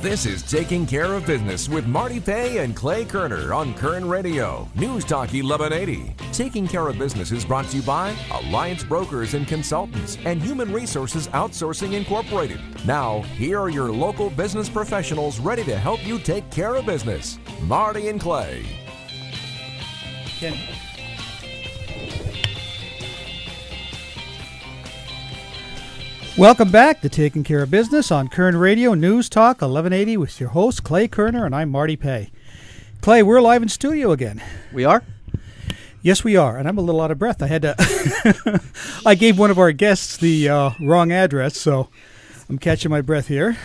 This is Taking Care of Business with Marty Pay and Clay Kerner on Kern Radio Newstalk 1180. Taking Care of Business is brought to you by Alliance Brokers and Consultants and Human Resources Outsourcing Incorporated. Now, here are your local business professionals ready to help you take care of business. Marty and Clay. Ken. Welcome back to Taking Care of Business on Kern Radio Newstalk 1180 with your host, Clay Kerner, and I'm Marty Pay. Clay, we're live in studio again. We are? Yes, we are, and I'm a little out of breath. I had to I gave one of our guests the wrong address, so I'm catching my breath here.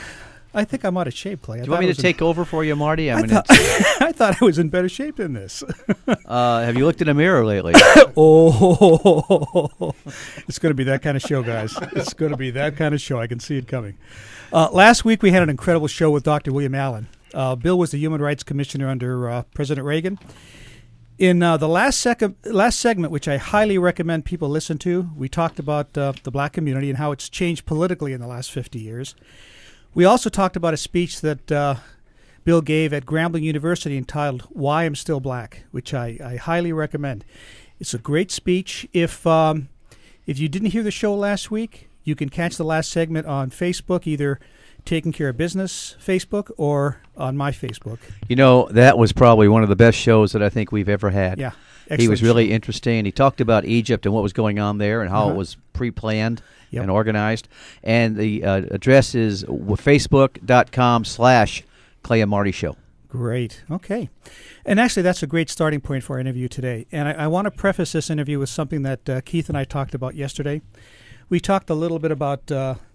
I think I'm out of shape, Clay. Do you want me to take over for you, Marty? I thought I was in better shape than this. Have you looked in a mirror lately? Oh, it's going to be that kind of show, guys. It's going to be that kind of show. I can see it coming. Last week, we had an incredible show with Dr. William Allen. Bill was the Human Rights Commissioner under President Reagan. In the last segment, which I highly recommend people listen to, we talked about the black community and how it's changed politically in the last 50 years. We also talked about a speech that Bill gave at Grambling University entitled "Why I'm Still Black," which I highly recommend. It's a great speech. If you didn't hear the show last week, you can catch the last segment on Facebook, either Taking Care of Business Facebook or on my Facebook. You know, that was probably one of the best shows that I think we've ever had. Yeah, he was really interesting. He talked about Egypt and what was going on there and how it was pre-planned and organized. And the address is facebook.com/Clay and Marty Show. Great. Okay. And actually, that's a great starting point for our interview today. And I want to preface this interview with something that Keith and I talked about yesterday. We talked a little bit about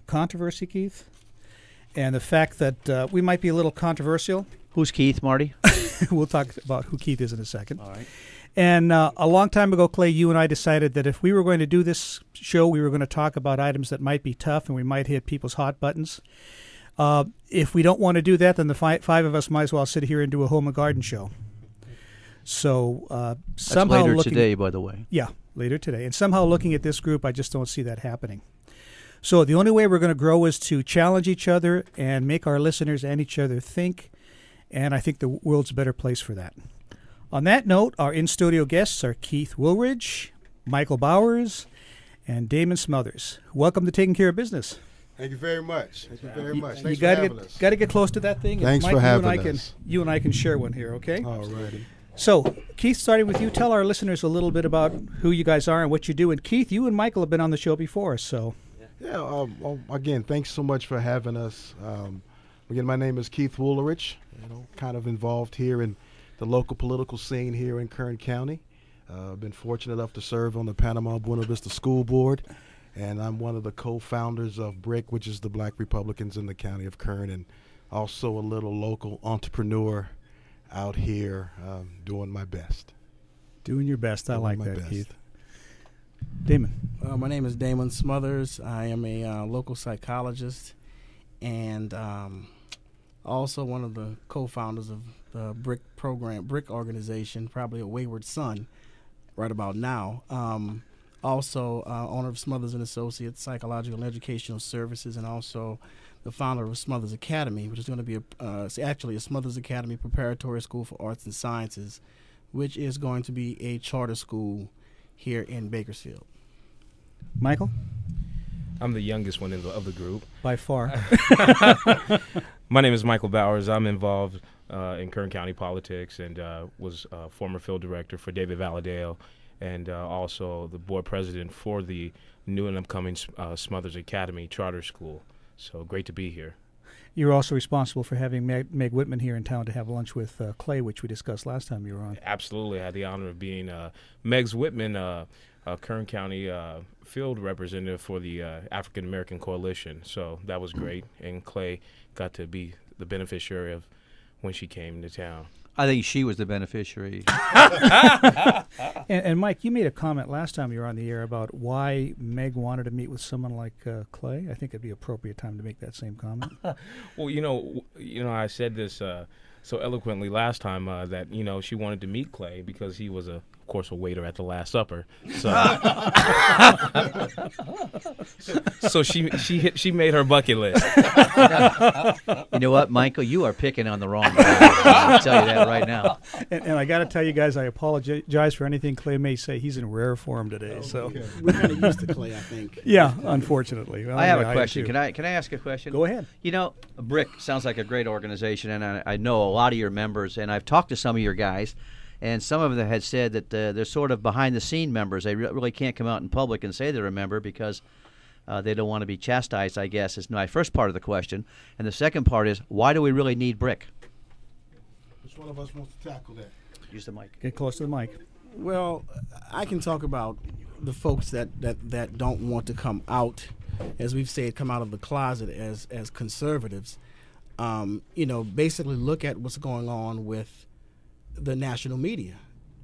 controversy, Keith, and the fact that we might be a little controversial. Who's Keith, Marty? We'll talk about who Keith is in a second. All right. And a long time ago, Clay, you and I decided that if we were going to do this show, we were going to talk about items that might be tough and we might hit people's hot buttons. If we don't want to do that, then the five of us might as well sit here and do a home and garden show. So somehow later today, by the way. Yeah, later today. And somehow looking at this group, I just don't see that happening. So the only way we're going to grow is to challenge each other and make our listeners and each other think. And I think the world's a better place for that. On that note, our in-studio guests are Keith Wolaridge, Michael Bowers, and Damon Smothers. Welcome to Taking Care of Business. Thank you very much. Thank you very much. Thanks for having us. Got to get close to that thing. Thanks Mike, for having us. You and I can share one here, okay? All righty. So, Keith, starting with you, tell our listeners a little bit about who you guys are and what you do. And Keith, you and Michael have been on the show before, so. Yeah. Again, thanks so much for having us. Again, my name is Keith Wolaridge. Kind of involved here in the local political scene here in Kern County. I've been fortunate enough to serve on the Panama Buena Vista School Board, and I'm one of the co-founders of BRIC, which is the Black Republicans in the County of Kern, and also a little local entrepreneur out here doing my best. Doing your best. I like that, best. Keith. Damon. My name is Damon Smothers. I am a local psychologist and also one of the co-founders of the BRIC program, BRIC organization, probably a wayward son right about now. Also owner of Smothers and Associates Psychological and Educational Services, and also the founder of Smothers Academy, which is going to be actually a Smothers Academy Preparatory School for Arts and Sciences, which is going to be a charter school here in Bakersfield. Michael? I'm the youngest one of the group. By far. My name is Michael Bowers. I'm involved in Kern County politics and was former field director for David Valadale and also the board president for the new and upcoming Smothers Academy Charter School. So great to be here. You're also responsible for having Meg Whitman here in town to have lunch with Clay, which we discussed last time you were on. Absolutely. I had the honor of being Meg's Whitman, Kern County field representative for the African American Coalition. So that was great. And Clay got to be the beneficiary of when she came to town. I think she was the beneficiary. And Mike, you made a comment last time you were on the air about why Meg wanted to meet with someone like Clay. I think it'd be appropriate time to make that same comment. Well, I said this so eloquently last time that she wanted to meet Clay because he was a of course, a waiter at the Last Supper. So, so she made her bucket list. You know what, Michael? You are picking on the wrong guy. I'll tell you that right now. And I got to tell you guys, I apologize for anything Clay may say. He's in rare form today. So we're kind of used to Clay, I think. Yeah, unfortunately. Well, I have a question. Can I ask a question? Go ahead. You know, BRIC sounds like a great organization, and I know a lot of your members, and I've talked to some of your guys. And some of them had said that they're sort of behind-the-scene members. They really can't come out in public and say they're a member because they don't want to be chastised, I guess, is my first part of the question. And the second part is, why do we really need BRIC? Which one of us wants to tackle that? Use the mic. Get close to the mic. Well, I can talk about the folks that don't want to come out, as we've said, come out of the closet as conservatives. Basically look at what's going on with the national media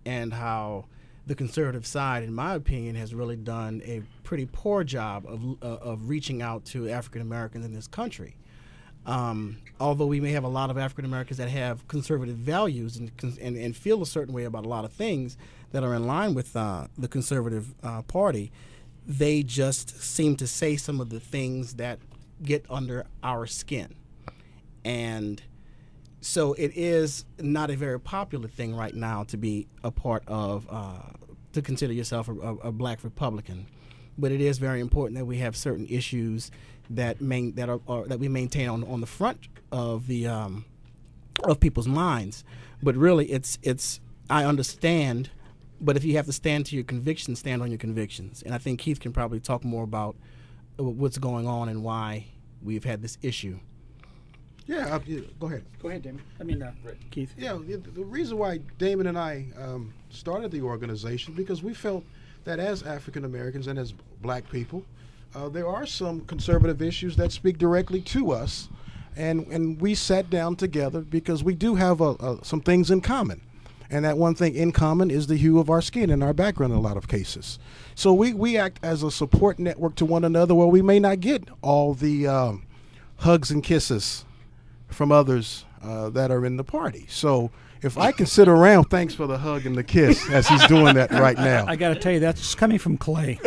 and how the conservative side, in my opinion, has really done a pretty poor job of reaching out to African Americans in this country. Although we may have a lot of African Americans that have conservative values and feel a certain way about a lot of things that are in line with the conservative party, they just seem to say some of the things that get under our skin. And so it is not a very popular thing right now to be a part of, to consider yourself a black Republican. But it is very important that we have certain issues that we maintain on the front of the of people's minds. But really, it's I understand. But if you have to stand to your convictions, stand on your convictions. And I think Keith can probably talk more about what's going on and why we've had this issue. Yeah, go ahead. Go ahead, Damon. Keith. Yeah, the reason why Damon and I started the organization, because we felt that as African Americans and as black people, there are some conservative issues that speak directly to us, and we sat down together because we do have some things in common. And that one thing in common is the hue of our skin and our background in a lot of cases. So we act as a support network to one another where we may not get all the hugs and kisses from others that are in the party. So if I can sit around, thanks for the hug and the kiss as he's doing that right now. I got to tell you, that's coming from Clay.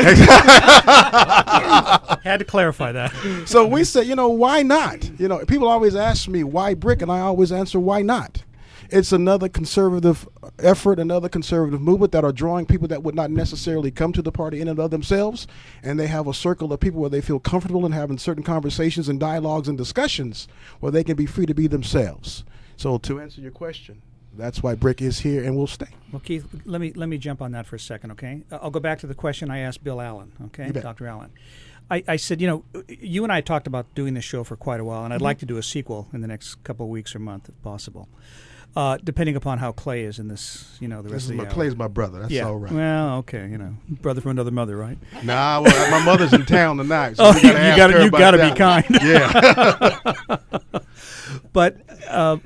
Had to clarify that. So we said, why not? People always ask me, why BRIC? And I always answer, why not? It's another conservative effort, another conservative movement that are drawing people that would not necessarily come to the party in and of themselves, and they have a circle of people where they feel comfortable in having certain conversations and dialogues and discussions where they can be free to be themselves. So to answer your question, that's why BRIC is here and will stay. Well, Keith, let me jump on that for a second, okay? I'll go back to the question I asked Bill Allen, okay, Dr. Allen. I said, you and I talked about doing this show for quite a while, and I'd like to do a sequel in the next couple of weeks or month if possible. Depending upon how Clay is in this, the rest of the hour. Clay's my brother. That's all right. Well, okay, brother from another mother, right? Nah, well, my mother's in town tonight. So you got to be kind. Yeah. But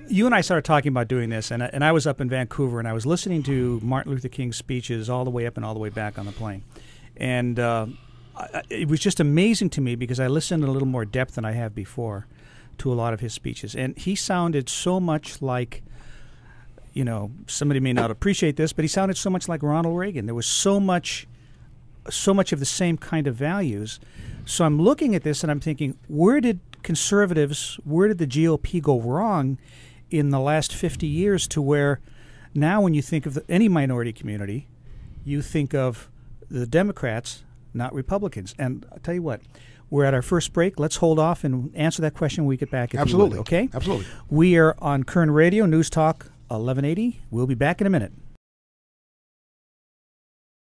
you and I started talking about doing this, and I was up in Vancouver, and I was listening to Martin Luther King's speeches all the way up and all the way back on the plane, and it was just amazing to me because I listened in a little more depth than I have before to a lot of his speeches, and he sounded so much like. Somebody may not appreciate this, but he sounded so much like Ronald Reagan. There was so much of the same kind of values. So I'm looking at this and I'm thinking, where did the GOP go wrong in the last 50 years to where now when you think of any minority community, you think of the Democrats, not Republicans. And I'll tell you what, we're at our first break. Let's hold off and answer that question when we get back. Absolutely. Okay? Absolutely. We are on Kern Radio Newstalk 1180. We'll be back in a minute.